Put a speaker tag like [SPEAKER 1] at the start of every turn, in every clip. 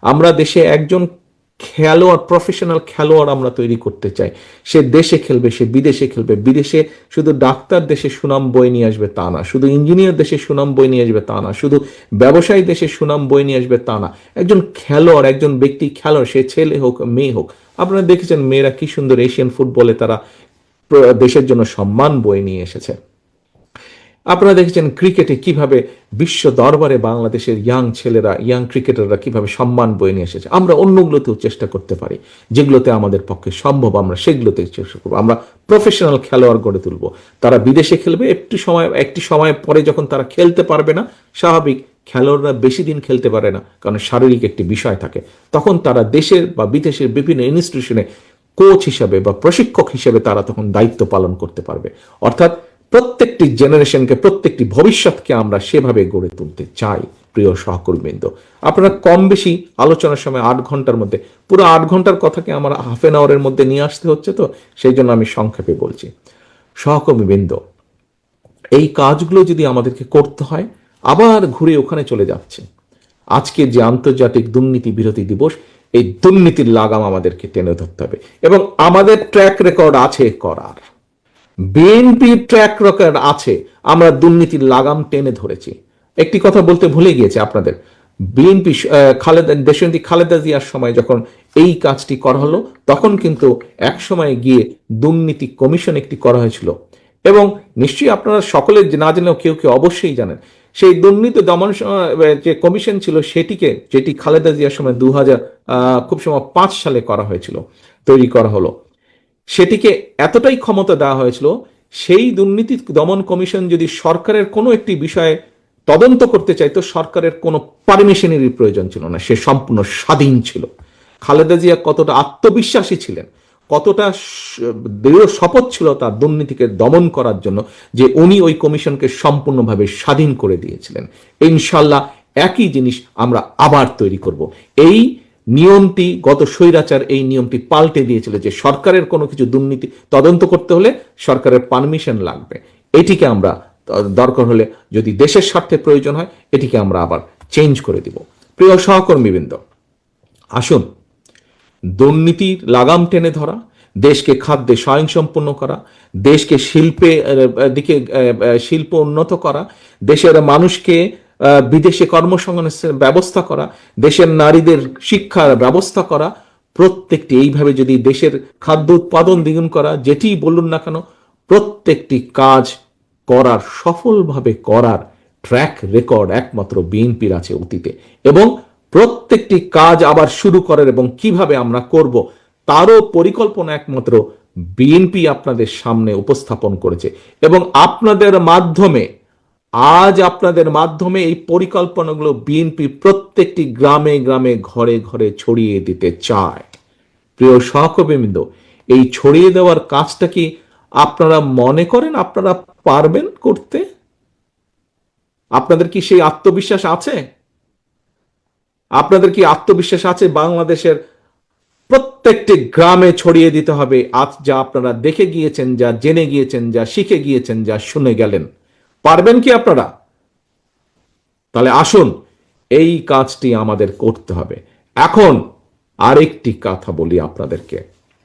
[SPEAKER 1] আমরা দেশে একজন খেলোয়াড়, প্রফেশনাল খেলোয়াড় আমরা তৈরি করতে চাই। সে দেশে খেলবে, সে বিদেশে খেলবে। বিদেশে শুধু ডাক্তার দেশে সুনাম বয়ে নিয়ে আসবে তা না, শুধু ইঞ্জিনিয়ার দেশে সুনাম বয়ে নিয়ে আসবে তা না, শুধু ব্যবসায়ী দেশে সুনাম বয়ে নিয়ে আসবে তা না। একজন খেলোয়াড়, একজন ব্যক্তি খেলোয়াড়, সে ছেলে হোক মেয়ে হোক। আপনারা দেখেছেন মেয়েরা কি সুন্দর এশিয়ান ফুটবলে তারা দেশের জন্য সম্মান বয়ে নিয়ে এসেছে। আপনারা দেখেছেন ক্রিকেটে কিভাবে বিশ্ব দরবারে বাংলাদেশের ইয়াং ছেলেরা, ইয়াং ক্রিকেটাররা কিভাবে সম্মান বয়ে নিয়ে এসেছে। আমরা অন্যগুলোতেও চেষ্টা করতে পারি, যেগুলোতে আমাদের পক্ষে সম্ভব আমরা সেগুলোতে চেষ্টা করবো। আমরা প্রফেশনাল খেলোয়াড় গড়ে তুলবো। তারা বিদেশে খেলবে, একটি সময় পরে যখন তারা খেলতে পারবে না, স্বাভাবিক, খেলোয়াড়রা বেশি দিন খেলতে পারে না, কারণ শারীরিক একটি বিষয় থাকে। তখন তারা দেশের বা বিদেশের বিভিন্ন ইনস্টিটিউশনে কোচ হিসাবে বা প্রশিক্ষক হিসেবে তারা তখন দায়িত্ব পালন করতে পারবে। অর্থাৎ প্রত্যেকটি জেনারেশনকে, প্রত্যেকটি ভবিষ্যৎকে আমরা সেভাবে গড়ে তুলতে চাই। প্রিয় সহকর্মীবৃন্দ, আপনারা কম বেশি আলোচনার সময় 8 ঘন্টার মধ্যে, পুরো 8 ঘন্টার কথাকে আমার হাফ এন আওয়ারের মধ্যে নিয়ে আসতে হচ্ছে, তো সেই জন্য আমি সংক্ষেপে বলছি। সহকর্মীবৃন্দ, এই কাজগুলো যদি আমাদেরকে করতে হয়, আবার ঘুরে ওখানে চলে যাচ্ছে। আজকে যে আন্তর্জাতিক দুর্নীতি বিরোধী দিবস, এই দুর্নীতির লাগাম আমাদেরকে টেনে ধরতে হবে, এবং আমাদের ট্র্যাক রেকর্ড আছে করার। বিএনপির ট্র্যাক রেকর্ড আছে, আমরা দুর্নীতির লাগাম টেনে ধরেছি। একটি কথা বলতে ভুলে গিয়েছে আপনাদের, বিএনপি দেশনেত্রী খালেদা জিয়ার সময় যখন এই কাজটি করা হলো, তখন কিন্তু এক সময় গিয়ে দুর্নীতি কমিশন একটি করা হয়েছিল। এবং নিশ্চয়ই আপনারা সকলে না জানলেও কেউ কেউ অবশ্যই জানেন, সেই দুর্নীতি দমন যে কমিশন ছিল সেটিকে, যেটি খালেদা জিয়ার সময় 2005 সালে করা হয়েছিল, তৈরি করা হলো, সেটিকে এতটাই ক্ষমতা দেওয়া হয়েছিল, সেই দুর্নীতি দমন কমিশন যদি সরকারের কোনো একটি বিষয়ে তদন্ত করতে চাইতো, সরকারের কোনো পারমিশনেরই প্রয়োজন ছিল না, সে সম্পূর্ণ স্বাধীন ছিল। খালেদা জিয়া কতটা আত্মবিশ্বাসী ছিলেন, কতটা দৃঢ় শপথ ছিল তার দুর্নীতিকে দমন করার জন্য, যে উনি ওই কমিশনকে সম্পূর্ণভাবে স্বাধীন করে দিয়েছিলেন। ইনশাল্লাহ একই জিনিস আমরা আবার তৈরি করব। এই নিয়মটি গত স্বৈরাচার এই নিয়মটি পাল্টে দিয়েছিল, যে সরকারের কোনো কিছু দুর্নীতি তদন্ত করতে হলে সরকারের পারমিশন লাগবে। এটিকে আমরা দরকার হলে, যদি দেশের স্বার্থে প্রয়োজন হয়, এটিকে আমরা আবার চেঞ্জ করে দিব। প্রিয় সহকর্মীবৃন্দ, আসুন দুর্নীতির লাগাম টেনে ধরা, দেশকে খাদ্যে স্বয়ংসম্পূর্ণ করা, দেশকে দিকে শিল্প উন্নত করা, দেশের মানুষকে বিদেশে কর্মসংস্থানের ব্যবস্থা করা, দেশের নারীদের শিক্ষার ব্যবস্থা করা, প্রত্যেকটি এইভাবে যদি দেশের খাদ্য উৎপাদন দ্বিগুণ করা, যেটি বলুন না কেন, প্রত্যেকটি কাজ করার, সফলভাবে করার ট্র্যাক রেকর্ড একমাত্র বিএনপির আছে অতীতে। এবং প্রত্যেকটি কাজ আবার শুরু করার এবং কিভাবে আমরা করব তারও পরিকল্পনা একমাত্র বিএনপি আপনাদের সামনে উপস্থাপন করেছে। এবং আপনাদের মাধ্যমে, আজ আপনাদের মাধ্যমে এই পরিকল্পনাগুলো বিএনপি প্রত্যেকটি গ্রামে গ্রামে, ঘরে ঘরে ছড়িয়ে দিতে চায়। প্রিয় সহকর্মীবৃন্দ, এই ছড়িয়ে দেওয়ার কাজটা কি আপনারা মনে করেন আপনারা পারবেন করতে? আপনাদের কি সেই আত্মবিশ্বাস আছে? আপনাদের কি আত্মবিশ্বাস আছে বাংলাদেশের প্রত্যেকটি গ্রামে ছড়িয়ে দিতে হবে আজ যা আপনারা দেখে গিয়েছেন, যা জেনে গিয়েছেন, যা শিখে গিয়েছেন, যা শুনে গেলেন? পারবেন কি আপনারা? তাহলে আসুন এই কাজটি আমাদের করতে হবে। এখন আরেকটি কথা বলি আপনাদেরকে,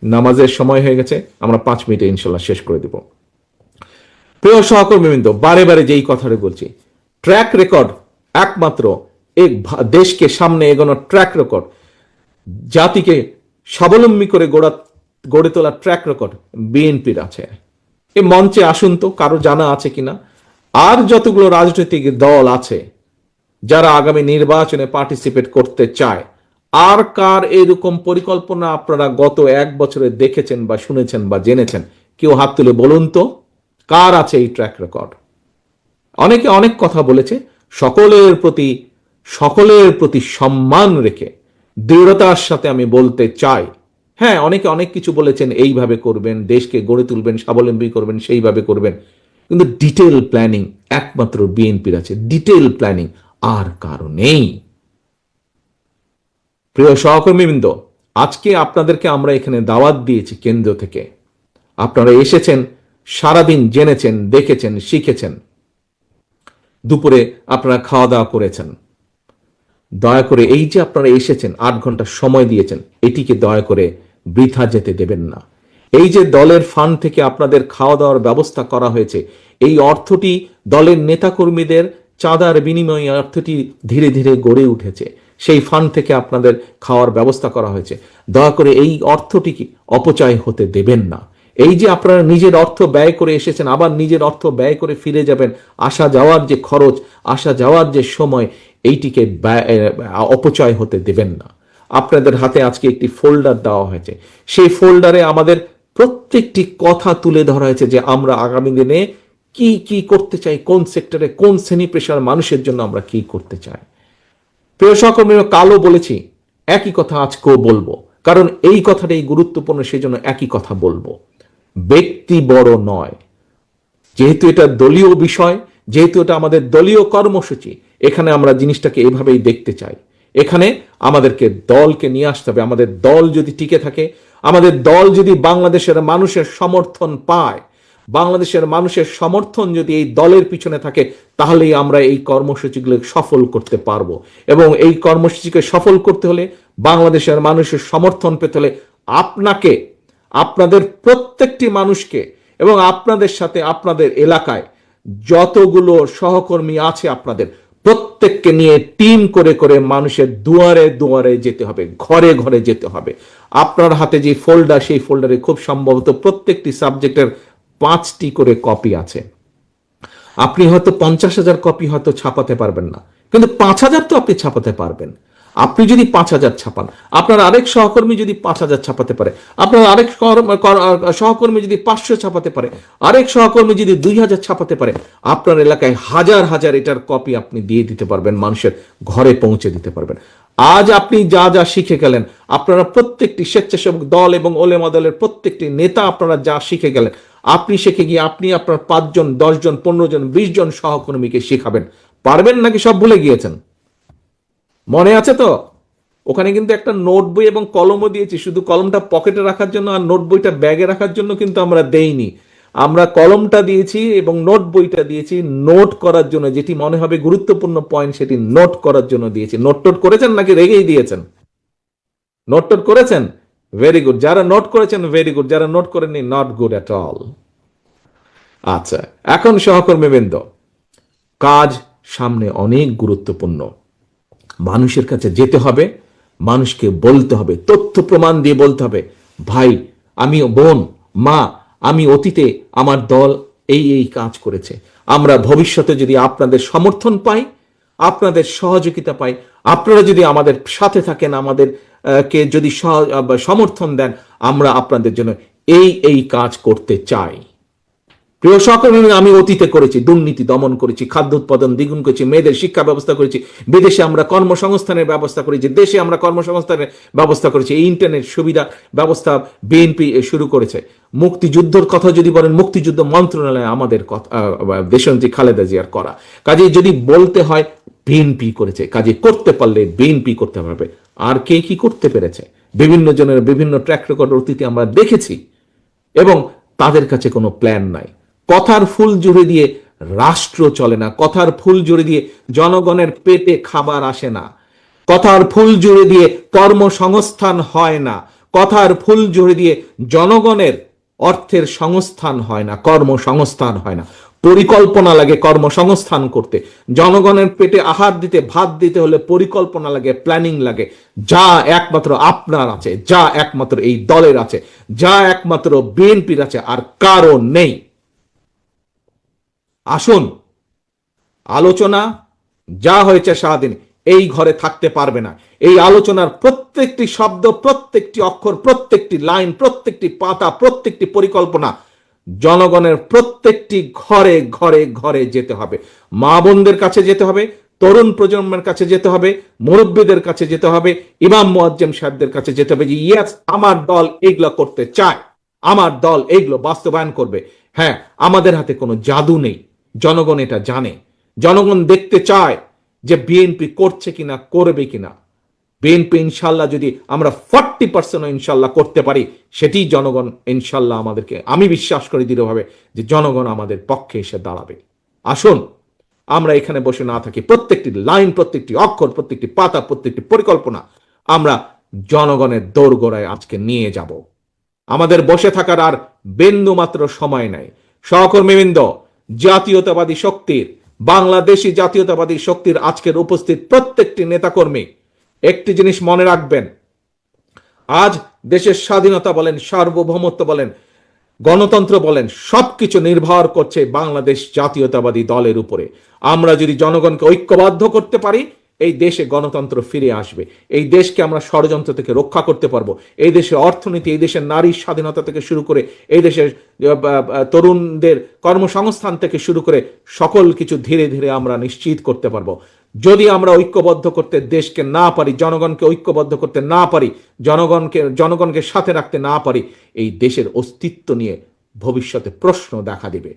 [SPEAKER 1] নামাজের সময় হয়ে গেছে, আমরা 5 মিনিটে ইনশাল্লাহ শেষ করে দিব। প্রিয় সহকর্মীবৃন্দ, বারে বারে যেই কথাটা বলছি, ট্র্যাক রেকর্ড একমাত্র এক দেশকে সামনে এগোনোর ট্র্যাক রেকর্ড, জাতিকে স্বাবলম্বী করে গড়ে তোলার ট্র্যাক রেকর্ড বিএনপির আছে। এই মঞ্চে আসুন তো, কারো জানা আছে কিনা, আর যতগুলো রাজনৈতিক দল আছে যারা আগামী নির্বাচনে পার্টিসিপেট করতে চায়, আর কার এরকম পরিকল্পনা আপনারা গত 1 বছরে দেখেছেন বা শুনেছেন বা জেনেছেন? কেউ হাত তুলে বলুন তো, কার আছে এই ট্র্যাক রেকর্ড? অনেকে অনেক কথা বলেছে, সকলের প্রতি সম্মান রেখে দৃঢ়তার সাথে আমি বলতে চাই, হ্যাঁ, অনেকে অনেক কিছু বলেছেন, এইভাবে করবেন, দেশকে গড়ে তুলবেন, স্বাবলম্বী করবেন, সেইভাবে করবেন, কিন্তু ডিটেল প্ল্যানিং একমাত্র বিএনপির আছে। ডিটেল প্ল্যানিং আর কারো নেই। প্রিয় সহকর্মীবৃন্দ, আজকে আপনাদেরকে আমরা এখানে দাওয়াত দিয়েছি কেন্দ্র থেকে। আপনারা এসেছেন, সারাদিন জেনেছেন, দেখেছেন, শিখেছেন, দুপুরে আপনারা খাওয়া দাওয়া করেছেন। দয়া করে এই যে আপনারা এসেছেন, 8 ঘন্টা সময় দিয়েছেন, এটিকে দয়া করে বৃথা যেতে দেবেন না। এই যে দলের ফান্ড থেকে আপনাদের খাওয়া দাওয়ার ব্যবস্থা করা হয়েছে, এই অর্থটি দলের নেতাকর্মীদের চাঁদার বিনিময়ে অর্থটি ধীরে ধীরে গড়ে উঠেছে। সেই ফান্ড থেকে আপনাদের খাওয়ার ব্যবস্থা করা হয়েছে। দয়া করে এই অর্থটিকে অপচয় হতে দেবেন না। এই যে আপনারা নিজের অর্থ ব্যয় করে এসেছেন, আবার নিজের অর্থ ব্যয় করে ফিরে যাবেন, আসা যাওয়ার যে খরচ, আসা যাওয়ার যে সময়, এইটিকে অপচয় হতে দেবেন না। আপনাদের হাতে আজকে একটি ফোল্ডার দেওয়া হয়েছে, সেই ফোল্ডারে আমাদের প্রত্যেকটি কথা তুলে ধরা হয়েছে যে আমরা আগামী দিনে কি কি করতে চাই, কোন সেক্টরে কোন শ্রেণী পেশার মানুষের জন্য আমরা কি করতে চাই। প্রিয় সহকর্মীরা, কালও বলেছি, একই কথা আজকেও বলবো, কারণ এই কথাটাই গুরুত্বপূর্ণ, সেই জন্য একই কথা বলবো। ব্যক্তি বড় নয়, যেহেতু এটা দলীয় বিষয়, যেহেতু এটা আমাদের দলীয় কর্মসূচি, এখানে আমরা জিনিসটাকে এভাবেই দেখতে চাই। এখানে আমাদেরকে দলকে নিয়ে আসতে হবে। আমাদের দল যদি টিকে থাকে, আমাদের দল যদি বাংলাদেশের মানুষের সমর্থন পায়, বাংলাদেশের মানুষের সমর্থন যদি এই দলের পিছনে থাকে, তাহলেই আমরা এই কর্মসূচিগুলো সফল করতে পারবো। এবং এই কর্মসূচিকে সফল করতে হলে, বাংলাদেশের মানুষের সমর্থন পেতে হলে, আপনাকে, আপনাদের প্রত্যেকটি মানুষকে এবং আপনাদের সাথে আপনাদের এলাকায় যতগুলো সহকর্মী আছে আপনাদের প্রত্যেককে নিয়ে টিম করে করে মানুষের দুয়ারে দুয়ারে যেতে হবে, ঘরে ঘরে যেতে হবে। আপনার হাতে যে ফোল্ডার, সেই ফোল্ডারে খুব সম্ভবত প্রত্যেকটি সাবজেক্টের 5টি করে কপি আছে। আপনি হয়তো 50,000 কপি হয়তো ছাপাতে পারবেন না, কিন্তু 5,000 তো আপনি ছাপাতে পারবেন। আপনি যদি 5,000 ছাপান, আপনার আরেক সহকর্মী যদি 5,000 ছাপাতে পারে, আপনার আরেক সহকর্মী যদি 500 ছাপাতে পারে, আরেক সহকর্মী যদি 2,000 ছাপাতে পারে, আপনার এলাকায় হাজার হাজার এটার কপি আপনি দিয়ে দিতে পারবেন, মানুষের ঘরে পৌঁছে দিতে পারবেন। আজ আপনি যা যা শিখে গেলেন, আপনারা প্রত্যেকটি স্বেচ্ছাসেবক দল এবং ওলেমা দলের প্রত্যেকটি নেতা আপনারা যা শিখে গেলেন, আপনি শিখে গিয়ে আপনি আপনার 5 জন, 10 জন, 15 জন, 20 জন সহকর্মীকে শেখাবেন। পারবেন নাকি সব ভুলে গিয়েছেন? মনে আছে তো? ওখানে কিন্তু একটা নোট বই এবং কলমও দিয়েছি, শুধু কলমটা পকেটে রাখার জন্য আর নোট বইটা ব্যাগে রাখার জন্য কিন্তু আমরা দেইনি। আমরা কলমটা দিয়েছি এবং নোট বইটা দিয়েছি নোট করার জন্য, যেটি মনে হবে গুরুত্বপূর্ণ পয়েন্ট সেটি নোট করার জন্য দিয়েছি। নোট টোট করেছেন নাকি রেগেই দিয়েছেন? নোট টোট করেছেন? Very good. যারা নোট করেছেন ভেরি গুড, যারা নোট করেননি নট গুড অ্যাট অল। আচ্ছা, এখন সহকর্মীবৃন্দ, কাজ সামনে অনেক গুরুত্বপূর্ণ। মানুষের কাছে যেতে হবে, মানুষকে বলতে হবে, তথ্য প্রমাণ দিয়ে বলতে হবে, ভাই, আমি, বোন, মা, আমি অতীতে আমার দল এই এই কাজ করেছে। আমরা ভবিষ্যতে যদি আপনাদের সমর্থন পাই, আপনাদের সহযোগিতা পাই, আপনারা যদি আমাদের সাথে থাকেন, আমাদের কে যদি সমর্থন দেন, আমরা আপনাদের জন্য এই এই কাজ করতে চাই। প্রিয় সহকর্মী, আমি অতীতে করেছি, দুর্নীতি দমন করেছি, খাদ্য উৎপাদন দ্বিগুণ করেছি, মেয়েদের শিক্ষা ব্যবস্থা করেছি, বিদেশে আমরা কর্মসংস্থানের ব্যবস্থা করেছি, দেশে আমরা কর্মসংস্থানের ব্যবস্থা করেছি, এই ইন্টারনেট সুবিধা ব্যবস্থা বিএনপি শুরু করেছে। মুক্তিযুদ্ধের কথা যদি বলেন, মুক্তিযুদ্ধ মন্ত্রণালয় আমাদের দেশনেত্রী খালেদা জিয়ার করা। কাজে যদি বলতে হয় বিএনপি করেছে, কাজে করতে পারলে বিএনপি করতে পারবে। আর কে কি করতে পেরেছে, বিভিন্ন জনের বিভিন্ন ট্র্যাক রেকর্ড অতীতে আমরা দেখেছি, এবং তাদের কাছে কোনো প্ল্যান নাই। কথার ফুল জুড়ে দিয়ে রাষ্ট্র চলে না, কথার ফুল জুড়ে দিয়ে জনগণের পেটে খাবার আসে না, কথার ফুল জুড়ে দিয়ে কর্মসংস্থান হয় না, কথার ফুল জুড়ে দিয়ে জনগণের অর্থের সংস্থান হয় না, কর্মসংস্থান হয় না। পরিকল্পনা লাগে কর্মসংস্থান করতে, জনগণের পেটে আহার দিতে, ভাত দিতে হলে পরিকল্পনা লাগে, প্ল্যানিং লাগে, যা একমাত্র আপনার আছে, যা একমাত্র এই দলের আছে, যা একমাত্র বিএনপির আছে, আর কারো নেই। আসুন, আলোচনা যা হয়েছে সারাদিন এই ঘরে থাকতে পারবে না। এই আলোচনার প্রত্যেকটি শব্দ, প্রত্যেকটি অক্ষর, প্রত্যেকটি লাইন, প্রত্যেকটি পাতা, প্রত্যেকটি পরিকল্পনা জনগণের প্রত্যেকটি ঘরে ঘরে ঘরে যেতে হবে। মা বোনদের কাছে যেতে হবে, তরুণ প্রজন্মের কাছে যেতে হবে, মুরব্বীদের কাছে যেতে হবে, ইমাম মুয়াজ্জিম সাহেবদের কাছে যেতে হবে যে ইয়েস, আমার দল এগুলো করতে চায়, আমার দল এগুলো বাস্তবায়ন করবে। হ্যাঁ, আমাদের হাতে কোনো জাদু নেই, জনগণ এটা জানে। জনগণ দেখতে চায় যে বিএনপি করছে কিনা, করবে কিনা। বিএনপি ইনশাল্লাহ যদি আমরা 40% ইনশাল্লাহ করতে পারি, সেটি জনগণ ইনশাল্লাহ আমাদেরকে, আমি বিশ্বাস করি দৃঢ়ভাবে যে জনগণ আমাদের পক্ষে এসে দাঁড়াবে। আসুন, আমরা এখানে বসে না থাকি, প্রত্যেকটি লাইন, প্রত্যেকটি অক্ষর, প্রত্যেকটি পাতা, প্রত্যেকটি পরিকল্পনা আমরা জনগণের দোরগোড়ায় আজকে নিয়ে যাব। আমাদের বসে থাকার আর বিন্দু মাত্র সময় নাই। সহকর্মীবৃন্দ, জাতীয়তাবাদী শক্তির, বাংলাদেশি জাতীয়তাবাদী শক্তির আজকের উপস্থিত প্রত্যেকটি নেতাকর্মী একটি জিনিস মনে রাখবেন, আজ দেশের স্বাধীনতা বলেন, সার্বভৌমত্ব বলেন, গণতন্ত্র বলেন, সবকিছু নির্ভর করছে বাংলাদেশ জাতীয়তাবাদী দলের উপরে। আমরা যদি জনগণকে ঐক্যবদ্ধ করতে পারি, এই দেশে গণতন্ত্র ফিরে আসবে। এই দেশকে আমরা ষড়যন্ত্র থেকে রক্ষা করতে পারবো। এই দেশের অর্থনীতি, এই দেশের নারীর স্বাধীনতা থেকে শুরু করে, এই দেশের তরুণদের কর্মসংস্থান থেকে শুরু করে সকল কিছু ধীরে ধীরে আমরা নিশ্চিত করতে পারবো। যদি আমরা ঐক্যবদ্ধ করতে দেশকে না পারি, জনগণকে ঐক্যবদ্ধ করতে না পারি, জনগণকে সাথে রাখতে না পারি, এই দেশের অস্তিত্ব নিয়ে ভবিষ্যতে প্রশ্ন দেখা দিবে।